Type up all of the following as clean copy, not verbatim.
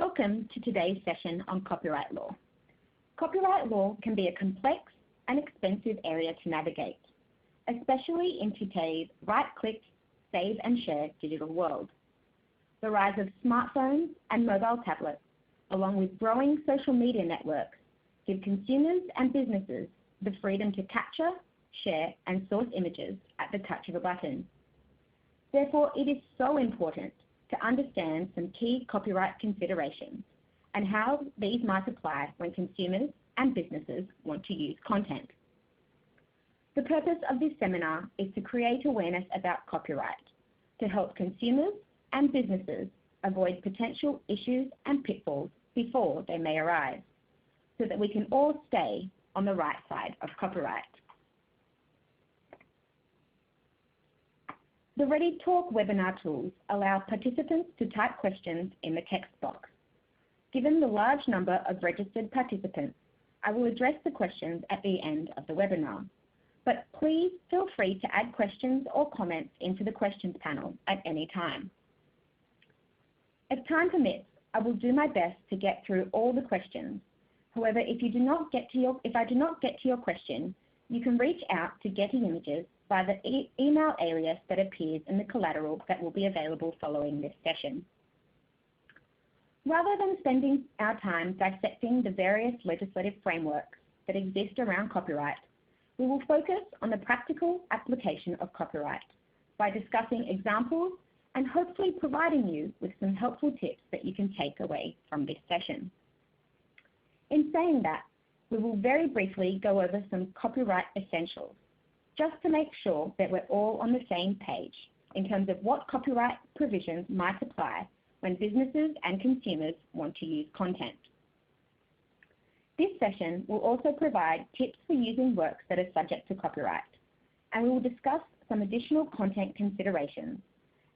Welcome to today's session on copyright law. Copyright law can be a complex and expensive area to navigate, especially in today's right-click, save and share digital world. The rise of smartphones and mobile tablets, along with growing social media networks, give consumers and businesses the freedom to capture, share and source images at the touch of a button. Therefore, it is so important to understand some key copyright considerations and how these might apply when consumers and businesses want to use content. The purpose of this seminar is to create awareness about copyright, to help consumers and businesses avoid potential issues and pitfalls before they may arise, so that we can all stay on the right side of copyright. The ReadyTalk webinar tools allow participants to type questions in the text box. Given the large number of registered participants, I will address the questions at the end of the webinar. But please feel free to add questions or comments into the questions panel at any time. If time permits, I will do my best to get through all the questions. However, if I do not get to your question, you can reach out to Getty Images by the email alias that appears in the collateral that will be available following this session. Rather than spending our time dissecting the various legislative frameworks that exist around copyright, we will focus on the practical application of copyright by discussing examples and hopefully providing you with some helpful tips that you can take away from this session. In saying that, we will very briefly go over some copyright essentials, just to make sure that we're all on the same page in terms of what copyright provisions might apply when businesses and consumers want to use content. This session will also provide tips for using works that are subject to copyright, and we will discuss some additional content considerations,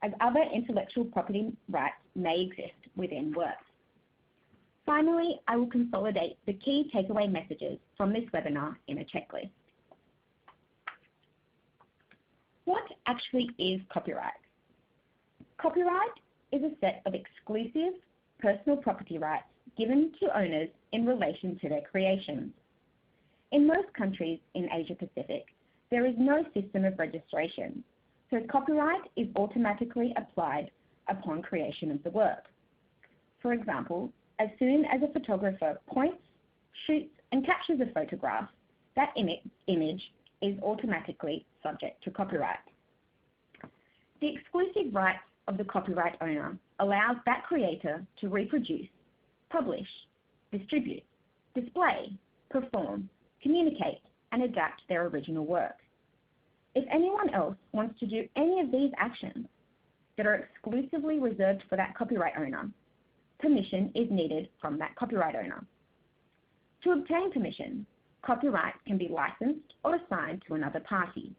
as other intellectual property rights may exist within works. Finally, I will consolidate the key takeaway messages from this webinar in a checklist. What actually is copyright? Copyright is a set of exclusive personal property rights given to owners in relation to their creations. In most countries in Asia Pacific, there is no system of registration, so copyright is automatically applied upon creation of the work. For example, as soon as a photographer points, shoots, and captures a photograph, that image is automatically subject to copyright. The exclusive rights of the copyright owner allows that creator to reproduce, publish, distribute, display, perform, communicate, and adapt their original work. If anyone else wants to do any of these actions that are exclusively reserved for that copyright owner, permission is needed from that copyright owner. To obtain permission, copyright can be licensed or assigned to another party,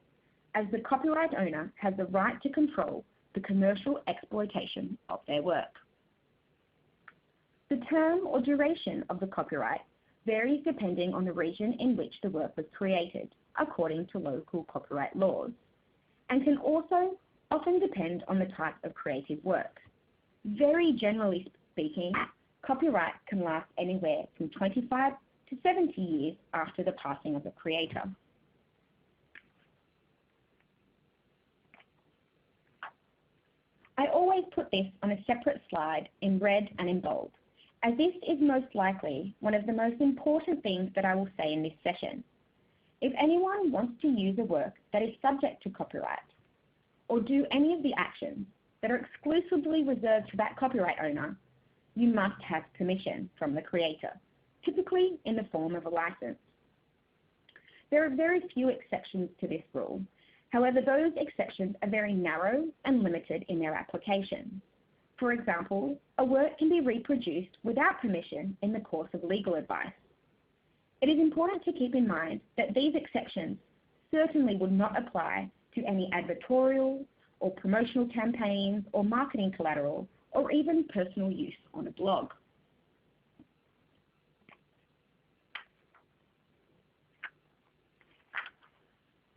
as the copyright owner has the right to control the commercial exploitation of their work. The term or duration of the copyright varies depending on the region in which the work was created, according to local copyright laws, and can also often depend on the type of creative work. Very generally speaking, copyright can last anywhere from 25 to 70 years after the passing of the creator. I always put this on a separate slide in red and in bold, as this is most likely one of the most important things that I will say in this session. If anyone wants to use a work that is subject to copyright, or do any of the actions that are exclusively reserved to that copyright owner, you must have permission from the creator, typically in the form of a license. There are very few exceptions to this rule. However, those exceptions are very narrow and limited in their application. For example, a work can be reproduced without permission in the course of legal advice. It is important to keep in mind that these exceptions certainly would not apply to any advertorial or promotional campaigns or marketing collateral or even personal use on a blog.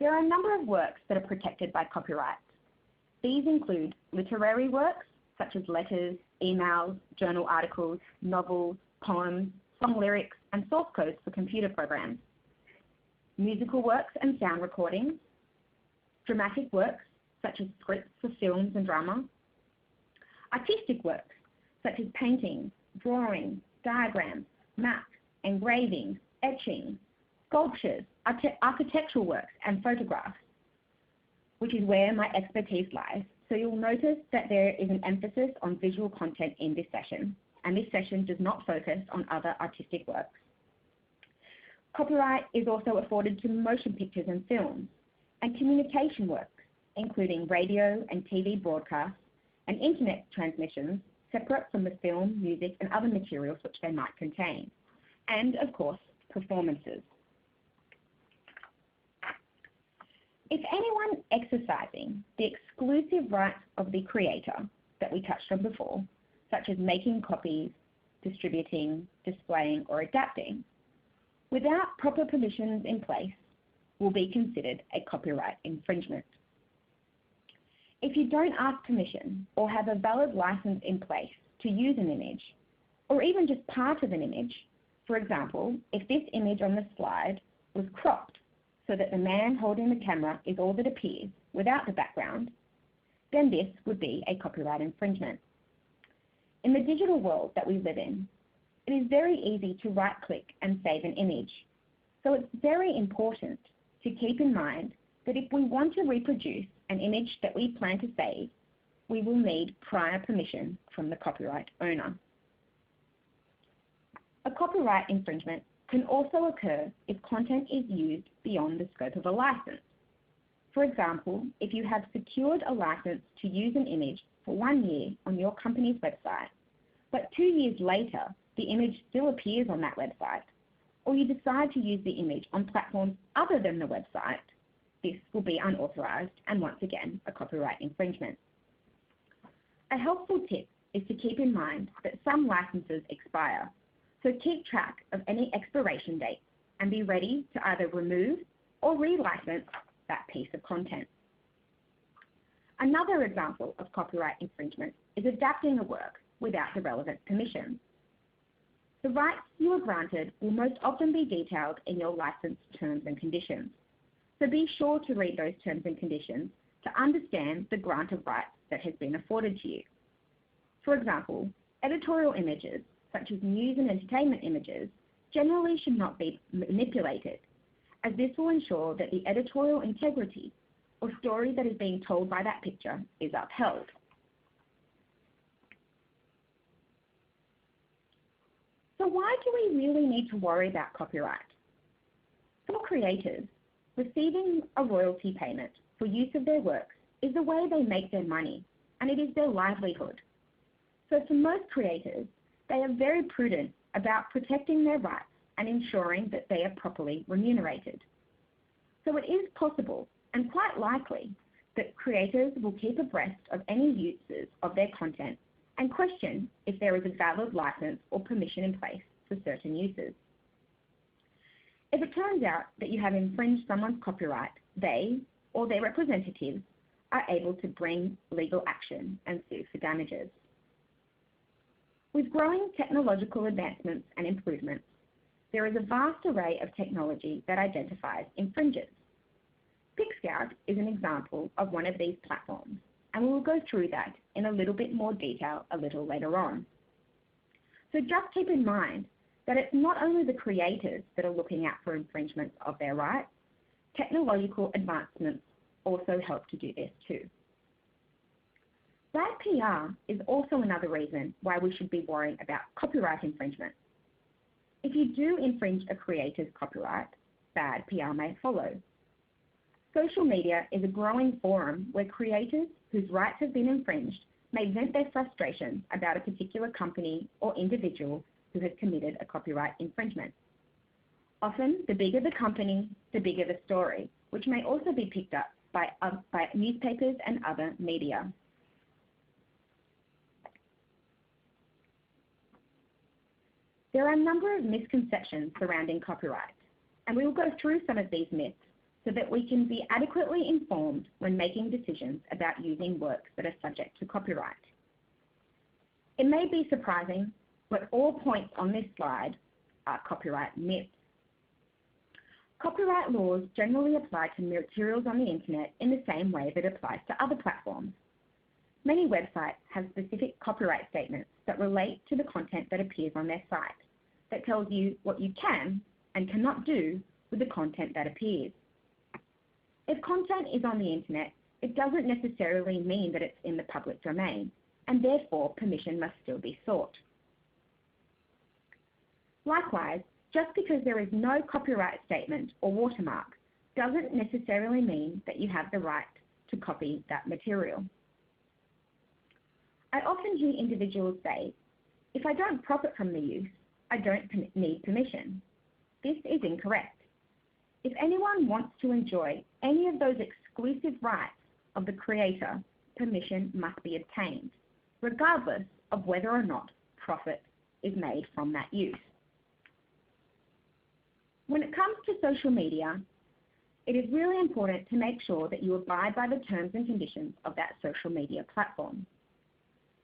There are a number of works that are protected by copyright. These include literary works, such as letters, emails, journal articles, novels, poems, song lyrics, and source codes for computer programs, musical works and sound recordings, dramatic works such as scripts for films and drama, artistic works such as paintings, drawings, diagrams, maps, engravings, etchings, sculptures, architectural works, and photographs, which is where my expertise lies. So you'll notice that there is an emphasis on visual content in this session, and this session does not focus on other artistic works. Copyright is also afforded to motion pictures and films, and communication works, including radio and TV broadcasts and internet transmissions separate from the film, music, and other materials which they might contain, and, of course, performances. If anyone exercising the exclusive rights of the creator that we touched on before, such as making copies, distributing, displaying, or adapting, without proper permissions in place, will be considered a copyright infringement. If you don't ask permission or have a valid license in place to use an image, or even just part of an image, for example, if this image on the slide was cropped so that the man holding the camera is all that appears without the background, then this would be a copyright infringement. In the digital world that we live in, it is very easy to right-click and save an image. So it's very important to keep in mind that if we want to reproduce an image that we plan to save, we will need prior permission from the copyright owner. A copyright infringement can also occur if content is used beyond the scope of a license. For example, if you have secured a license to use an image for 1 year on your company's website, but 2 years later, the image still appears on that website, or you decide to use the image on platforms other than the website, this will be unauthorized and once again a copyright infringement. A helpful tip is to keep in mind that some licenses expire, so keep track of any expiration dates and be ready to either remove or relicense that piece of content. Another example of copyright infringement is adapting a work without the relevant permission. The rights you are granted will most often be detailed in your license terms and conditions, so be sure to read those terms and conditions to understand the grant of rights that has been afforded to you. For example, editorial images, such as news and entertainment images, generally should not be manipulated, as this will ensure that the editorial integrity or story that is being told by that picture is upheld. So why do we really need to worry about copyright? For creators, receiving a royalty payment for use of their works is the way they make their money, and it is their livelihood. So for most creators, they are very prudent about protecting their rights and ensuring that they are properly remunerated. So it is possible and quite likely that creators will keep abreast of any uses of their content and question if there is a valid license or permission in place for certain uses. If it turns out that you have infringed someone's copyright, they or their representatives are able to bring legal action and sue for damages. With growing technological advancements and improvements, there is a vast array of technology that identifies infringers. PicScout is an example of one of these platforms, and we will go through that in a little bit more detail a little later on. So just keep in mind that it's not only the creators that are looking out for infringements of their rights, technological advancements also help to do this too. Bad PR is also another reason why we should be worrying about copyright infringement. If you do infringe a creator's copyright, bad PR may follow. Social media is a growing forum where creators whose rights have been infringed may vent their frustrations about a particular company or individual who has committed a copyright infringement. Often, the bigger the company, the bigger the story, which may also be picked up by newspapers and other media. There are a number of misconceptions surrounding copyright, and we will go through some of these myths so that we can be adequately informed when making decisions about using works that are subject to copyright. It may be surprising, but all points on this slide are copyright myths. Copyright laws generally apply to materials on the internet in the same way that it applies to other platforms. Many websites have specific copyright statements that relate to the content that appears on their site, that tells you what you can and cannot do with the content that appears. If content is on the internet, it doesn't necessarily mean that it's in the public domain, and therefore permission must still be sought. Likewise, just because there is no copyright statement or watermark doesn't necessarily mean that you have the right to copy that material. I often hear individuals say, if I don't profit from the use, I don't need permission. This is incorrect. If anyone wants to enjoy any of those exclusive rights of the creator, permission must be obtained, regardless of whether or not profit is made from that use. When it comes to social media, it is really important to make sure that you abide by the terms and conditions of that social media platform.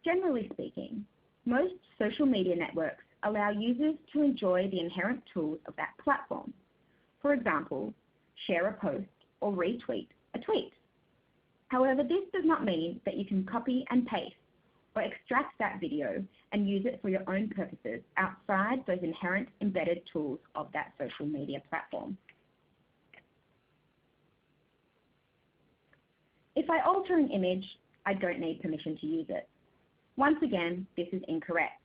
Generally speaking, most social media networks allow users to enjoy the inherent tools of that platform. For example, share a post or retweet a tweet. However, this does not mean that you can copy and paste or extract that video and use it for your own purposes outside those inherent embedded tools of that social media platform. If I alter an image, I don't need permission to use it. Once again, this is incorrect.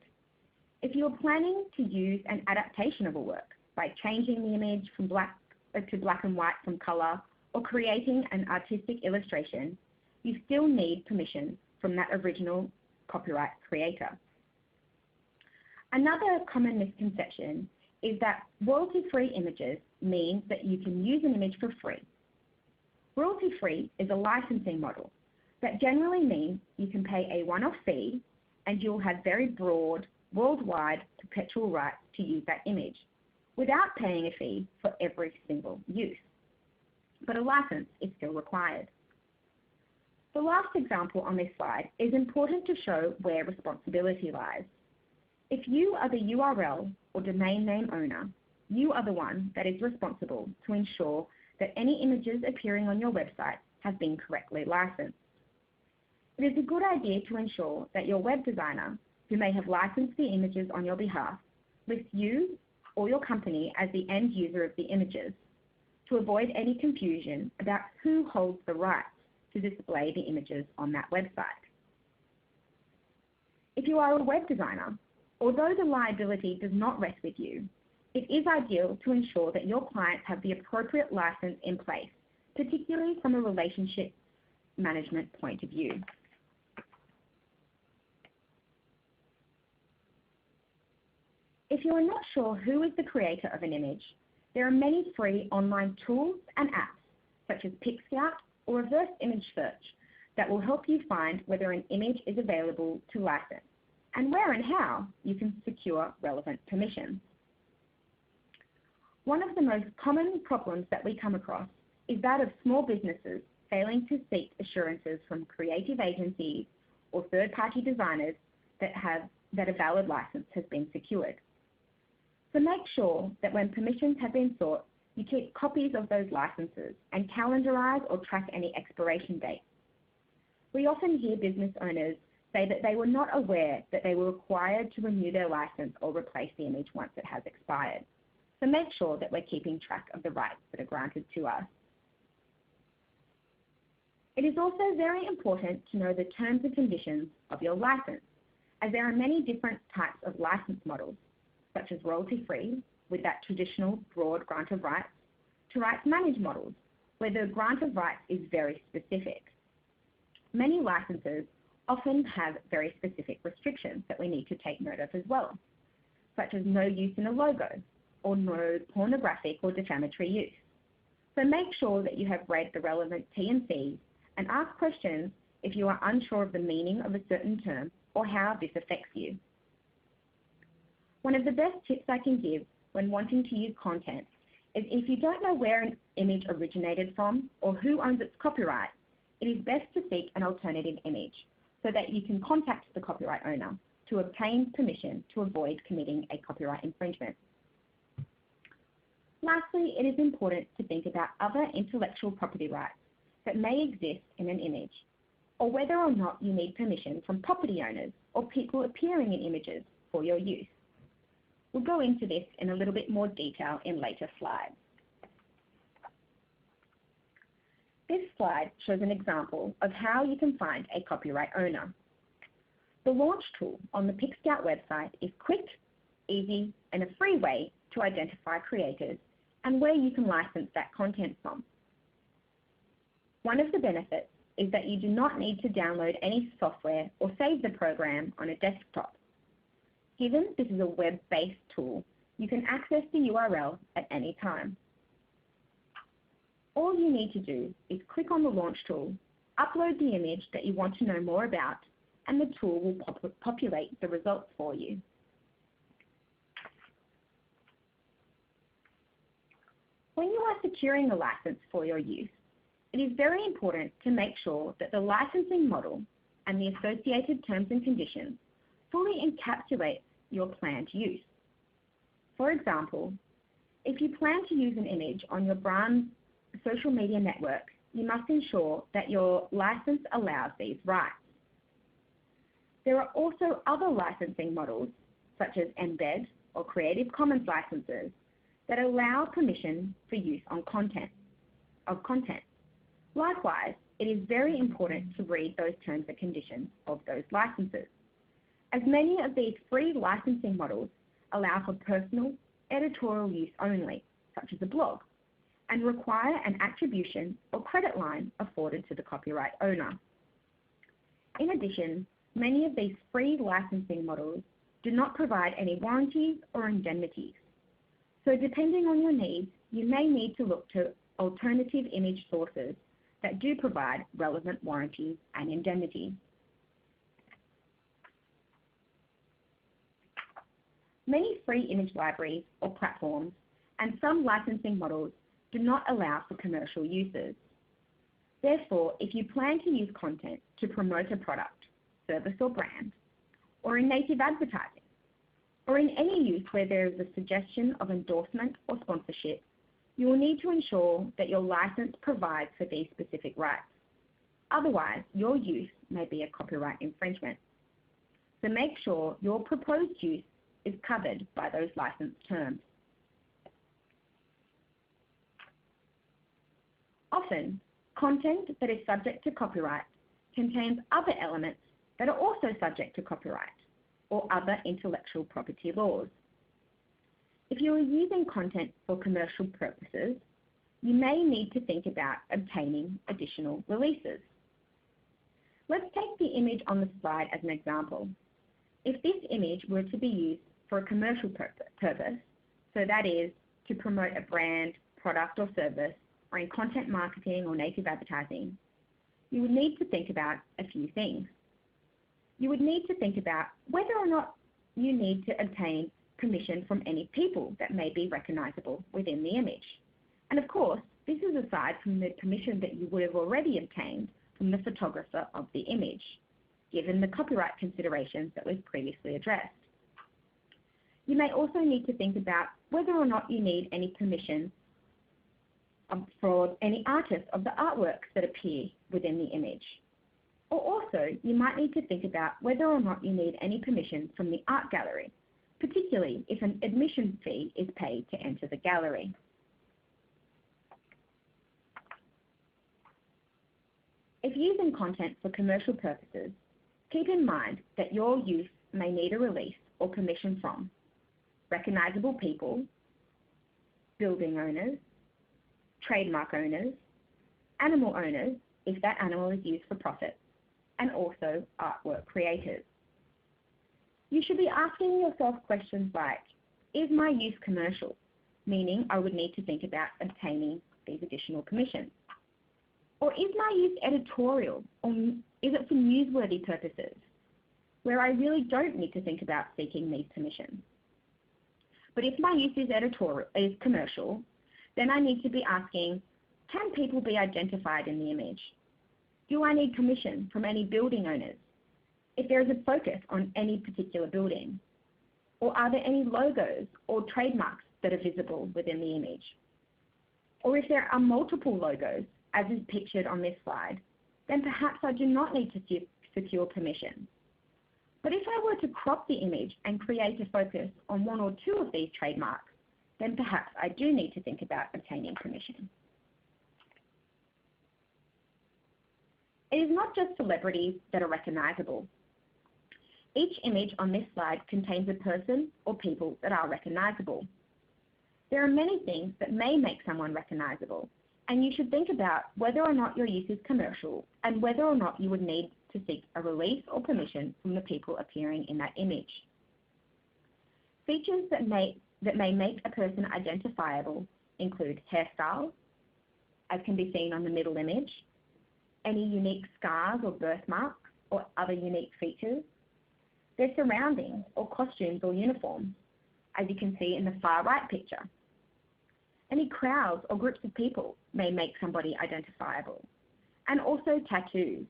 If you are planning to use an adaptation of a work by changing the image from black and white from color, or creating an artistic illustration, you still need permission from that original copyright creator. Another common misconception is that royalty-free images means that you can use an image for free. Royalty-free is a licensing model that generally means you can pay a one-off fee and you'll have very broad, worldwide perpetual rights to use that image without paying a fee for every single use. But a license is still required. The last example on this slide is important to show where responsibility lies. If you are the URL or domain name owner, you are the one that is responsible to ensure that any images appearing on your website have been correctly licensed. It is a good idea to ensure that your web designer, who may have licensed the images on your behalf, lists you or your company as the end user of the images, to avoid any confusion about who holds the rights to display the images on that website. If you are a web designer, although the liability does not rest with you, it is ideal to ensure that your clients have the appropriate license in place, particularly from a relationship management point of view. If you are not sure who is the creator of an image, there are many free online tools and apps, such as PicScout or reverse image search, that will help you find whether an image is available to license, and where and how you can secure relevant permissions. One of the most common problems that we come across is that of small businesses failing to seek assurances from creative agencies or third-party designers that a valid license has been secured. So make sure that when permissions have been sought, you keep copies of those licenses and calendarize or track any expiration dates. We often hear business owners say that they were not aware that they were required to renew their license or replace the image once it has expired. So make sure that we're keeping track of the rights that are granted to us. It is also very important to know the terms and conditions of your license, as there are many different types of license models, such as royalty-free, with that traditional broad grant of rights, to rights-managed models, where the grant of rights is very specific. Many licenses often have very specific restrictions that we need to take note of as well, such as no use in a logo, or no pornographic or defamatory use. So make sure that you have read the relevant T&Cs and ask questions if you are unsure of the meaning of a certain term or how this affects you. One of the best tips I can give when wanting to use content is if you don't know where an image originated from or who owns its copyright, it is best to seek an alternative image so that you can contact the copyright owner to obtain permission to avoid committing a copyright infringement. Lastly, it is important to think about other intellectual property rights that may exist in an image, or whether or not you need permission from property owners or people appearing in images for your use. We'll go into this in a little bit more detail in later slides. This slide shows an example of how you can find a copyright owner. The launch tool on the PicScout website is quick, easy, and a free way to identify creators and where you can license that content from. One of the benefits is that you do not need to download any software or save the program on a desktop. Given this is a web-based tool, you can access the URL at any time. All you need to do is click on the launch tool, upload the image that you want to know more about, and the tool will populate the results for you. When you are securing a license for your use, it is very important to make sure that the licensing model and the associated terms and conditions fully encapsulate your planned use. For example, if you plan to use an image on your brand's social media network, you must ensure that your license allows these rights. There are also other licensing models, such as embed or Creative Commons licenses, that allow permission for use on content. Likewise, it is very important to read those terms and conditions of those licenses, as many of these free licensing models allow for personal editorial use only, such as a blog, and require an attribution or credit line afforded to the copyright owner. In addition, many of these free licensing models do not provide any warranties or indemnities. So depending on your needs, you may need to look to alternative image sources that do provide relevant warranties and indemnity. Many free image libraries or platforms and some licensing models do not allow for commercial uses. Therefore, if you plan to use content to promote a product, service or brand, or in native advertising, or in any use where there is a suggestion of endorsement or sponsorship, you will need to ensure that your license provides for these specific rights. Otherwise, your use may be a copyright infringement. So make sure your proposed use is covered by those license terms. Often, content that is subject to copyright contains other elements that are also subject to copyright or other intellectual property laws. If you are using content for commercial purposes, you may need to think about obtaining additional releases. Let's take the image on the slide as an example. If this image were to be used for a commercial purpose, so that is to promote a brand, product or service, or in content marketing or native advertising, you would need to think about a few things. You would need to think about whether or not you need to obtain permission from any people that may be recognizable within the image. And of course, this is aside from the permission that you would have already obtained from the photographer of the image, given the copyright considerations that we've previously addressed. You may also need to think about whether or not you need any permission for any artists of the artworks that appear within the image. Or also, you might need to think about whether or not you need any permission from the art gallery, particularly if an admission fee is paid to enter the gallery. If using content for commercial purposes, keep in mind that your use may need a release or permission from recognizable people, building owners, trademark owners, animal owners, if that animal is used for profit, and also artwork creators. You should be asking yourself questions like, is my use commercial? Meaning I would need to think about obtaining these additional permissions. Or is my use editorial, or is it for newsworthy purposes, where I really don't need to think about seeking these permissions? But if my use is commercial, then I need to be asking, can people be identified in the image? Do I need permission from any building owners? if there is a focus on any particular building, or are there any logos or trademarks that are visible within the image? Or if there are multiple logos, as is pictured on this slide, then perhaps I do not need to secure permission. But if I were to crop the image and create a focus on one or two of these trademarks, then perhaps I do need to think about obtaining permission. It is not just celebrities that are recognizable. Each image on this slide contains a person or people that are recognizable. There are many things that may make someone recognizable, and you should think about whether or not your use is commercial and whether or not you would need to seek a release or permission from the people appearing in that image. Features that may make a person identifiable include hairstyles, as can be seen on the middle image, any unique scars or birthmarks or other unique features, their surroundings or costumes or uniforms, as you can see in the far right picture. Any crowds or groups of people may make somebody identifiable. And also tattoos.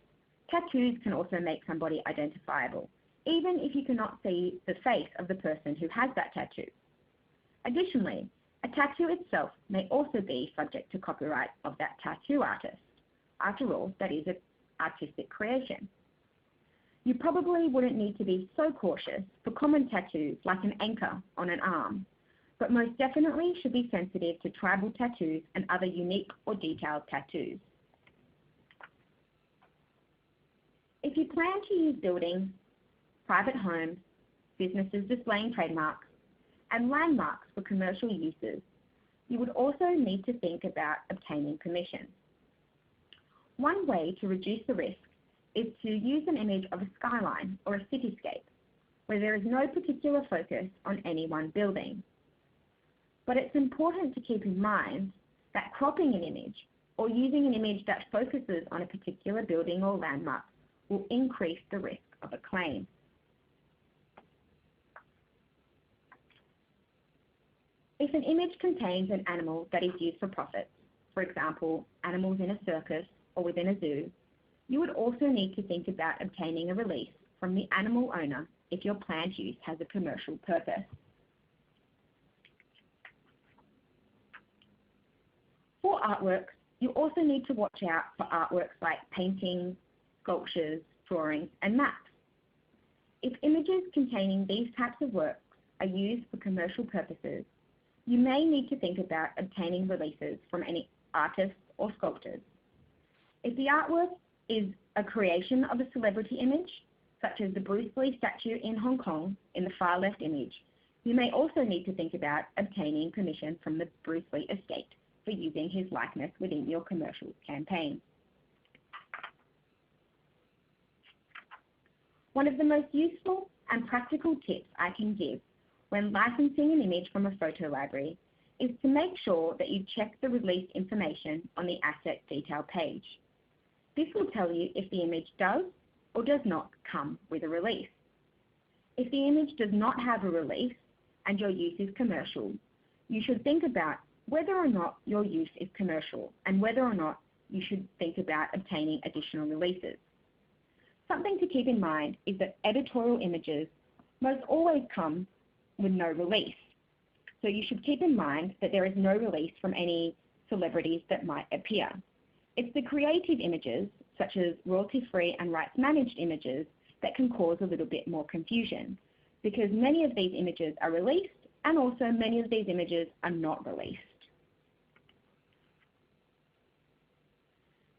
Tattoos can also make somebody identifiable, even if you cannot see the face of the person who has that tattoo. Additionally, a tattoo itself may also be subject to copyright of that tattoo artist. After all, that is an artistic creation. You probably wouldn't need to be so cautious for common tattoos like an anchor on an arm, but most definitely should be sensitive to tribal tattoos and other unique or detailed tattoos. If you plan to use buildings, private homes, businesses displaying trademarks, and landmarks for commercial uses, you would also need to think about obtaining permission. One way to reduce the risk is to use an image of a skyline or a cityscape where there is no particular focus on any one building. But it's important to keep in mind that cropping an image or using an image that focuses on a particular building or landmark will increase the risk of a claim. If an image contains an animal that is used for profit, for example, animals in a circus or within a zoo, you would also need to think about obtaining a release from the animal owner if your planned use has a commercial purpose. For artworks, you also need to watch out for artworks like paintings, sculptures, drawings, and maps. If images containing these types of works are used for commercial purposes, you may need to think about obtaining releases from any artists or sculptors. If the artwork is a creation of a celebrity image, such as the Bruce Lee statue in Hong Kong in the far left image, you may also need to think about obtaining permission from the Bruce Lee estate for using his likeness within your commercial campaign. One of the most useful and practical tips I can give when licensing an image from a photo library is to make sure that you check the release information on the asset detail page. This will tell you if the image does or does not come with a release. If the image does not have a release and your use is commercial, you should think about whether or not your use is commercial and whether or not you should think about obtaining additional releases. Something to keep in mind is that editorial images most always come with no release. So you should keep in mind that there is no release from any celebrities that might appear. It's the creative images, such as royalty-free and rights-managed images, that can cause a little bit more confusion, because many of these images are released and also many of these images are not released.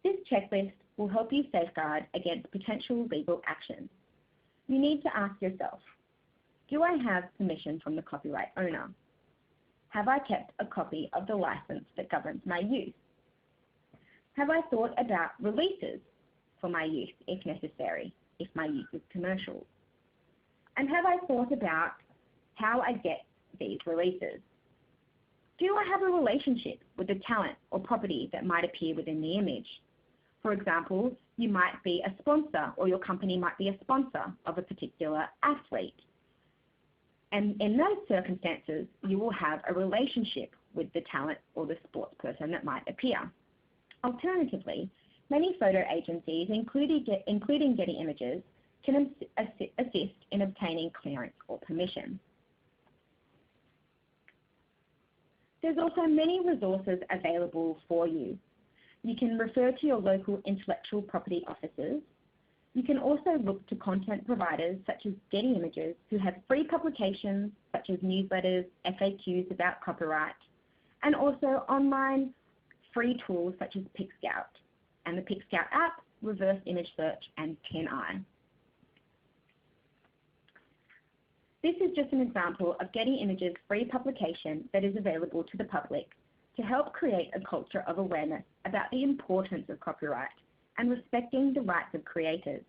This checklist will help you safeguard against potential legal action. You need to ask yourself, do I have permission from the copyright owner? Have I kept a copy of the license that governs my use? Have I thought about releases for my use if necessary, if my use is commercial? And have I thought about how I get these releases? Do I have a relationship with the talent or property that might appear within the image? For example, you might be a sponsor, or your company might be a sponsor of a particular athlete. And in those circumstances, you will have a relationship with the talent or the sports person that might appear. Alternatively, many photo agencies, including Getty Images, can assist in obtaining clearance or permission. There's also many resources available for you. You can refer to your local intellectual property officers. You can also look to content providers such as Getty Images, who have free publications such as newsletters, FAQs about copyright, and also online free tools such as PicScout and the PicScout app, reverse image search, and TinEye. This is just an example of Getty Images' free publication that is available to the public to help create a culture of awareness about the importance of copyright and respecting the rights of creators.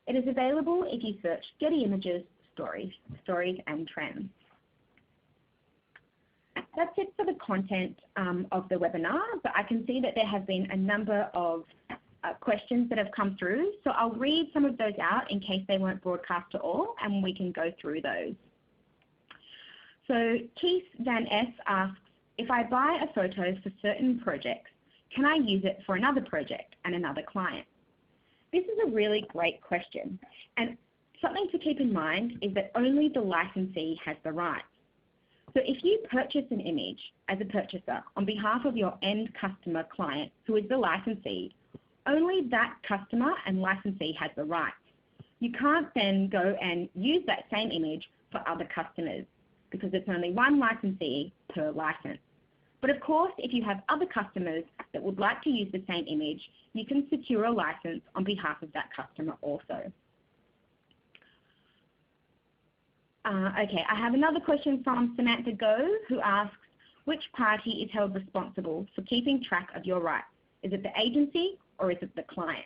It is available if you search Getty Images stories and trends. That's it for the content of the webinar, but I can see that there have been a number of questions that have come through, so I'll read some of those out in case they weren't broadcast at all, and we can go through those. So Keith Van S asks, if I buy a photo for certain projects, can I use it for another project and another client? This is a really great question, and something to keep in mind is that only the licensee has the rights. So if you purchase an image as a purchaser on behalf of your end customer client, who is the licensee, only that customer and licensee has the rights. You can't then go and use that same image for other customers because it's only one licensee per license. But of course, if you have other customers that would like to use the same image, you can secure a license on behalf of that customer also. Okay, I have another question from Samantha Go, who asks, which party is held responsible for keeping track of your rights? Is it the agency or is it the client?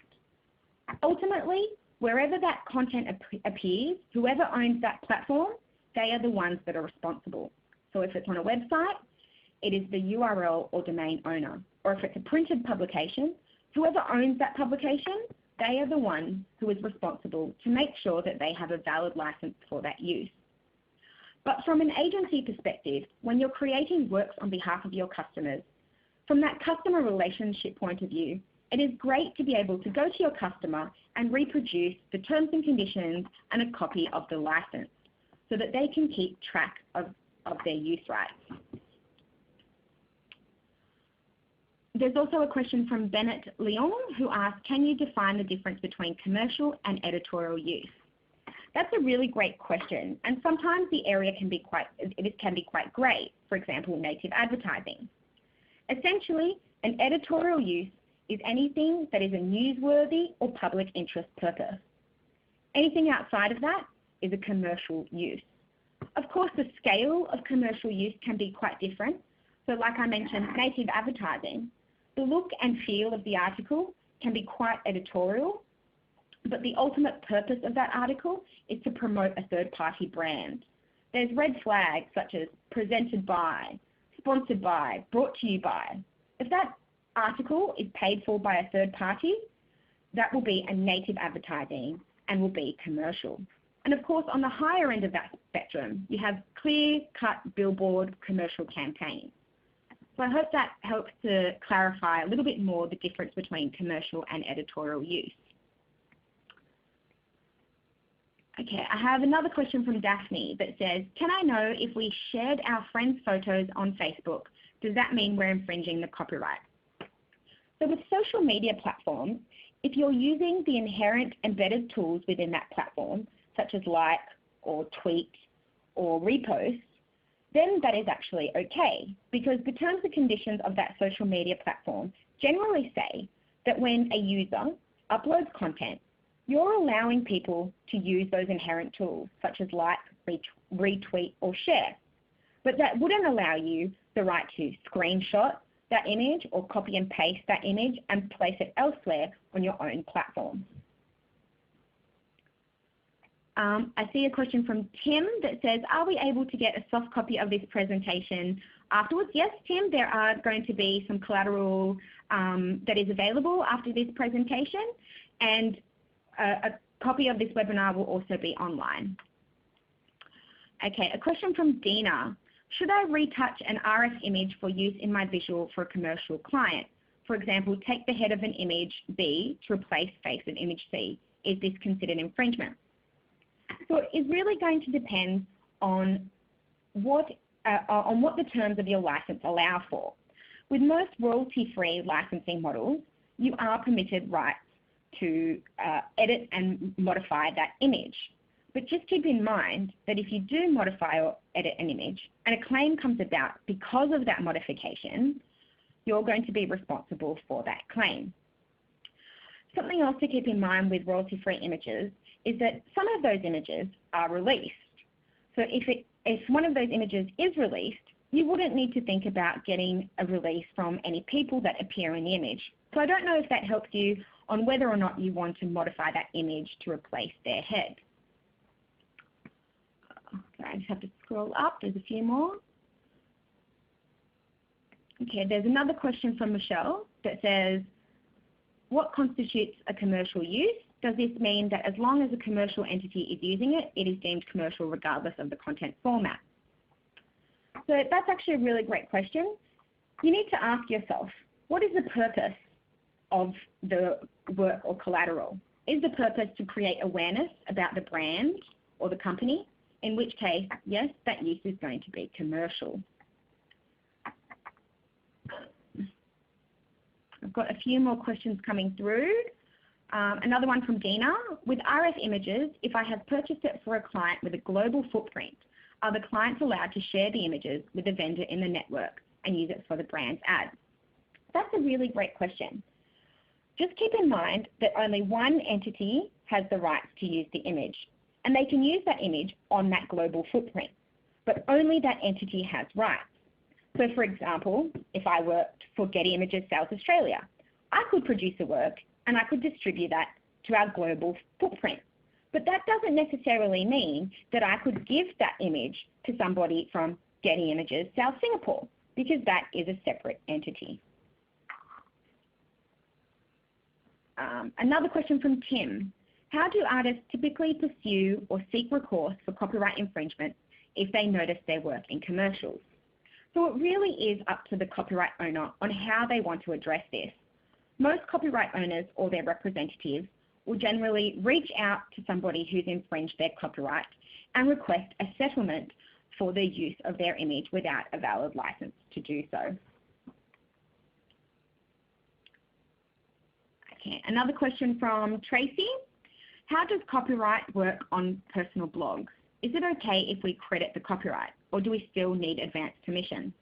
Ultimately, wherever that content appears, whoever owns that platform, they are the ones that are responsible. So if it's on a website, it is the URL or domain owner. Or if it's a printed publication, whoever owns that publication, they are the one who is responsible to make sure that they have a valid license for that use. But from an agency perspective, when you're creating works on behalf of your customers, from that customer relationship point of view, it is great to be able to go to your customer and reproduce the terms and conditions and a copy of the license so that they can keep track of their use rights. There's also a question from Bennett Leon, who asks, can you define the difference between commercial and editorial use? That's a really great question, and sometimes the area can be quite grey, for example, native advertising. Essentially, an editorial use is anything that is a newsworthy or public interest purpose. Anything outside of that is a commercial use. Of course, the scale of commercial use can be quite different. So like I mentioned, native advertising, the look and feel of the article can be quite editorial, but the ultimate purpose of that article is to promote a third-party brand. There's red flags such as presented by, sponsored by, brought to you by. If that article is paid for by a third party, that will be a native advertising and will be commercial. And of course, on the higher end of that spectrum, you have clear-cut billboard commercial campaigns. So I hope that helps to clarify a little bit more the difference between commercial and editorial use. Okay, I have another question from Daphne that says, can I know if we shared our friends' photos on Facebook, does that mean we're infringing the copyright? So with social media platforms, if you're using the inherent embedded tools within that platform, such as like or tweet or repost, then that is actually okay, because the terms and conditions of that social media platform generally say that when a user uploads content, you're allowing people to use those inherent tools, such as like, retweet, or share. But that wouldn't allow you the right to screenshot that image or copy and paste that image and place it elsewhere on your own platform. I see a question from Tim that says, are we able to get a soft copy of this presentation afterwards? Yes, Tim, there are going to be some collateral that is available after this presentation, and a copy of this webinar will also be online. Okay, a question from Dina. Should I retouch an RF image for use in my visual for a commercial client? For example, take the head of an image B to replace face of image C. is this considered infringement? So it is really going to depend on what the terms of your license allow for. With most royalty-free licensing models, you are permitted rights to edit and modify that image. But just keep in mind that if you do modify or edit an image and a claim comes about because of that modification, you're going to be responsible for that claim. Something else to keep in mind with royalty-free images is that some of those images are released. So if one of those images is released, you wouldn't need to think about getting a release from any people that appear in the image. So I don't know if that helps you on whether or not you want to modify that image to replace their head. Okay, I just have to scroll up. There's a few more. Okay, there's another question from Michelle that says, what constitutes a commercial use? Does this mean that as long as a commercial entity is using it, it is deemed commercial regardless of the content format? So that's actually a really great question. You need to ask yourself, what is the purpose of the work or collateral? Is the purpose to create awareness about the brand or the company? In which case, yes, that use is going to be commercial. I've got a few more questions coming through. Another one from Dina. With RF images, if I have purchased it for a client with a global footprint, are the clients allowed to share the images with the vendor in the network and use it for the brand's ad? That's a really great question. Just keep in mind that only one entity has the rights to use the image, and they can use that image on that global footprint, but only that entity has rights. So for example, if I worked for Getty Images South Australia, I could produce a work and I could distribute that to our global footprint. But that doesn't necessarily mean that I could give that image to somebody from Getty Images South Singapore, because that is a separate entity. Another question from Tim. How do artists typically pursue or seek recourse for copyright infringement if they notice their work in commercials? So it really is up to the copyright owner on how they want to address this. Most copyright owners or their representatives will generally reach out to somebody who's infringed their copyright and request a settlement for the use of their image without a valid license to do so. Okay, another question from Tracy. How does copyright work on personal blogs? Is it okay if we credit the copyright, or do we still need advance permission?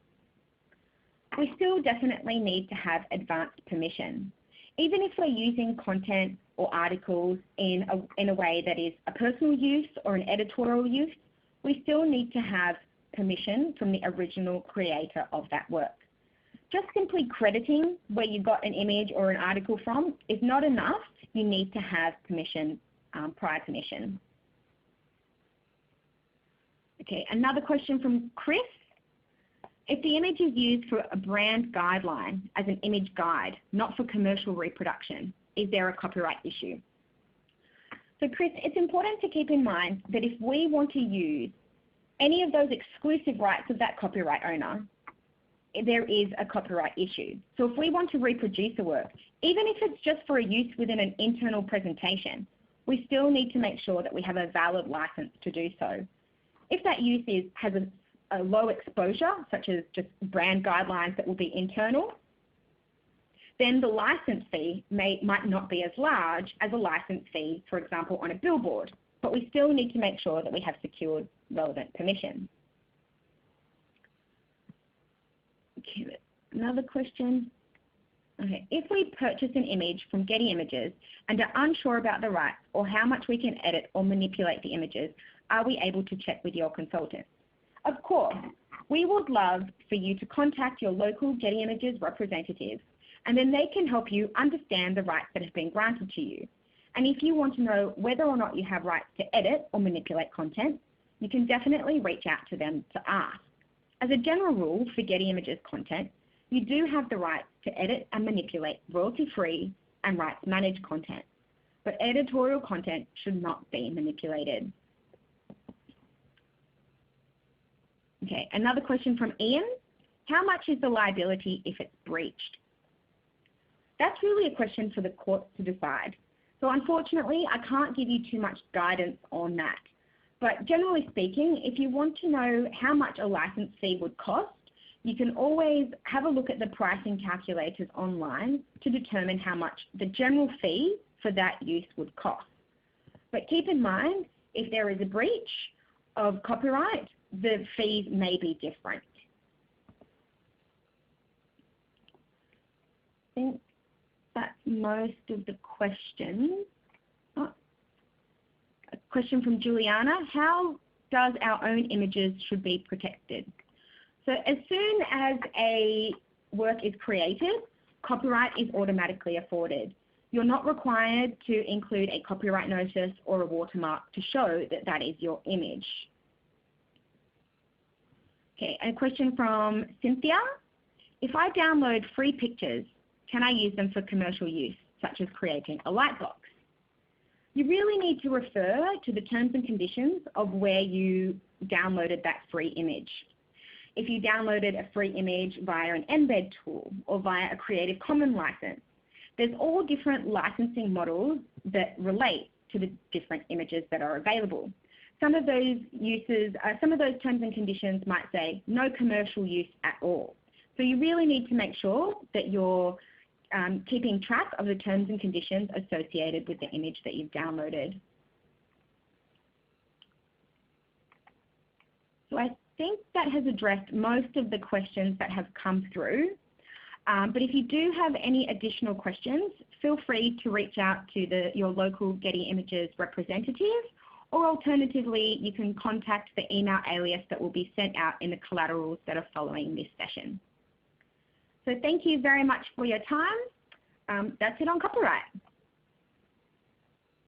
We still definitely need to have advanced permission. Even if we're using content or articles in a way that is a personal use or an editorial use, we still need to have permission from the original creator of that work. Just simply crediting where you got an image or an article from is not enough. You need to have permission, prior permission. Okay, another question from Chris. If the image is used for a brand guideline as an image guide, not for commercial reproduction, is there a copyright issue? So Chris, it's important to keep in mind that if we want to use any of those exclusive rights of that copyright owner, there is a copyright issue. So if we want to reproduce a work, even if it's just for a use within an internal presentation, we still need to make sure that we have a valid license to do so. If that use has a low exposure, such as just brand guidelines that will be internal, then the license fee might not be as large as a license fee, for example, on a billboard. But we still need to make sure that we have secured relevant permission. Okay, another question. Okay, if we purchase an image from Getty Images and are unsure about the rights or how much we can edit or manipulate the images, are we able to check with your consultant? Of course, we would love for you to contact your local Getty Images representative, and then they can help you understand the rights that have been granted to you. And if you want to know whether or not you have rights to edit or manipulate content, you can definitely reach out to them to ask. As a general rule for Getty Images content, you do have the right to edit and manipulate royalty-free and rights-managed content, but editorial content should not be manipulated. Okay, another question from Ian. How much is the liability if it's breached? That's really a question for the courts to decide. So unfortunately, I can't give you too much guidance on that. But generally speaking, if you want to know how much a license fee would cost, you can always have a look at the pricing calculators online to determine how much the general fee for that use would cost. But keep in mind, if there is a breach of copyright, the fees may be different. I think that's most of the questions. Oh, a question from Juliana. How does our own images should be protected? So as soon as a work is created, copyright is automatically afforded. You're not required to include a copyright notice or a watermark to show that that is your image. Okay, a question from Cynthia. If I download free pictures, can I use them for commercial use, such as creating a light box? You really need to refer to the terms and conditions of where you downloaded that free image. If you downloaded a free image via an embed tool or via a Creative Commons license, there's all different licensing models that relate to the different images that are available. Some of those terms and conditions might say no commercial use at all. So you really need to make sure that you're keeping track of the terms and conditions associated with the image that you've downloaded. So I think that has addressed most of the questions that have come through. But if you do have any additional questions, feel free to reach out to your local Getty Images representative, or alternatively, you can contact the email alias that will be sent out in the collaterals that are following this session. So thank you very much for your time. That's it on copyright.